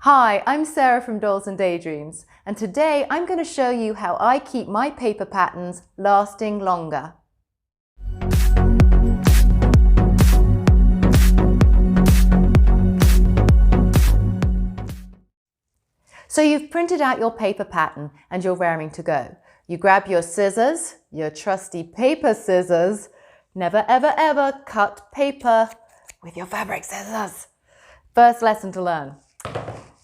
Hi, I'm Sarah from Dolls and Daydreams, and today I'm going to show you how I keep my paper patterns lasting longer. So you've printed out your paper pattern and you're raring to go. You grab your scissors, your trusty paper scissors. Never ever ever cut paper with your fabric scissors. First lesson to learn.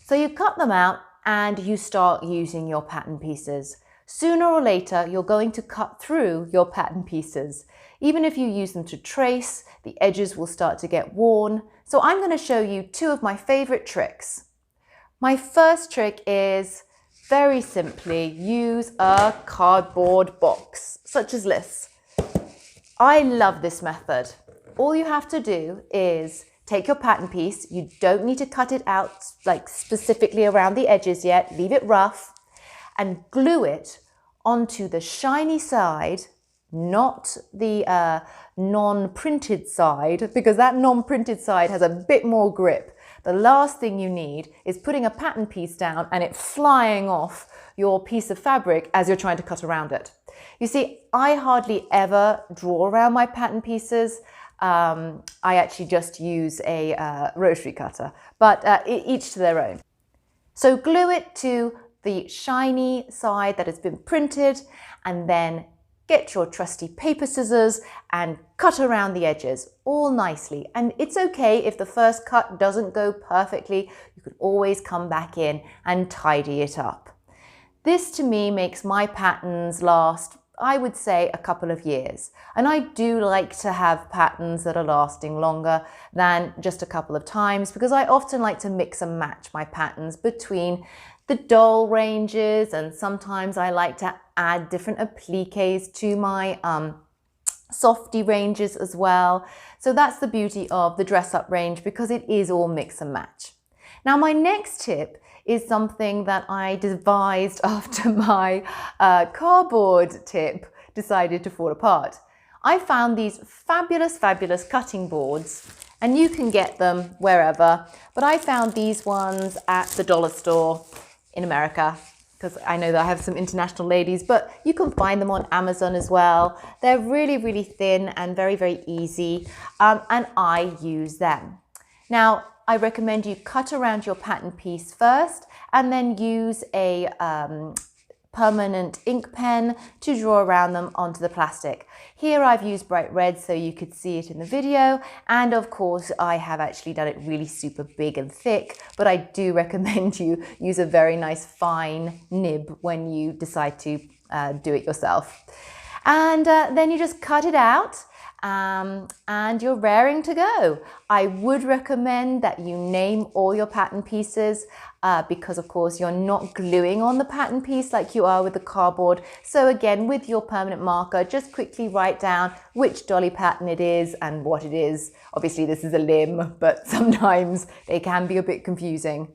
So you cut them out and you start using your pattern pieces. Sooner or later, you're going to cut through your pattern pieces. Even if you use them to trace, the edges will start to get worn. So I'm going to show you two of my favorite tricks. My first trick is very simply use a cardboard box, such as this. I love this method. All you have to do is take your pattern piece. You don't need to cut it out like specifically around the edges yet. Leave it rough and glue it onto the shiny side, not the non-printed side, because that non-printed side has a bit more grip. The last thing you need is putting a pattern piece down and it flying off your piece of fabric as you're trying to cut around it. You see, I hardly ever draw around my pattern pieces. I actually just use a rotary cutter, but each to their own. So glue it to the shiny side that has been printed and then get your trusty paper scissors and cut around the edges all nicely. And it's okay if the first cut doesn't go perfectly. You could always come back in and tidy it up. This to me makes my patterns last, I would say, a couple of years. And I do like to have patterns that are lasting longer than just a couple of times because I often like to mix and match my patterns between the doll ranges, and sometimes I like to add different appliques to my softy ranges as well. So that's the beauty of the dress up range, because it is all mix and match. Now my next tip is something that I devised after my cardboard tip decided to fall apart. I found these fabulous cutting boards, and you can get them wherever, but I found these ones at the dollar store in America, because I know that I have some international ladies, but you can find them on Amazon as well. They're really thin and very easy, and I use them. Now, I recommend you cut around your pattern piece first and then use a permanent ink pen to draw around them onto the plastic. Here I've used bright red so you could see it in the video, and of course I have actually done it really super big and thick, but I do recommend you use a very nice fine nib when you decide to do it yourself. And then you just cut it out. And you're raring to go. I would recommend that you name all your pattern pieces because of course you're not gluing on the pattern piece like you are with the cardboard. So again, with your permanent marker, just quickly write down which dolly pattern it is and what it is. Obviously this is a limb, but sometimes they can be a bit confusing.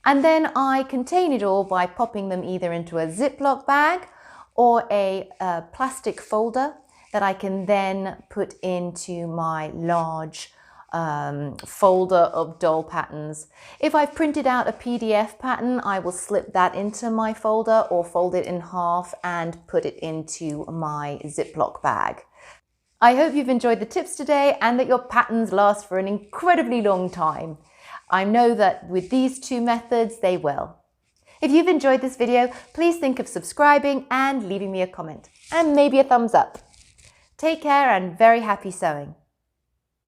And then I contain it all by popping them either into a Ziploc bag or a plastic folder that I can then put into my large folder of doll patterns. If I've printed out a PDF pattern, I will slip that into my folder or fold it in half and put it into my Ziploc bag. I hope you've enjoyed the tips today and that your patterns last for an incredibly long time. I know that with these two methods, they will. If you've enjoyed this video, please think of subscribing and leaving me a comment and maybe a thumbs up. Take care and very happy sewing.